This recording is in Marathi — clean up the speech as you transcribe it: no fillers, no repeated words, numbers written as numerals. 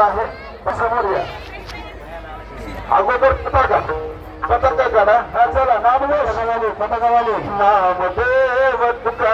आहे समोर या अगोदर पताका काढा. चला नामदेव पताकावाले नामदेव तुका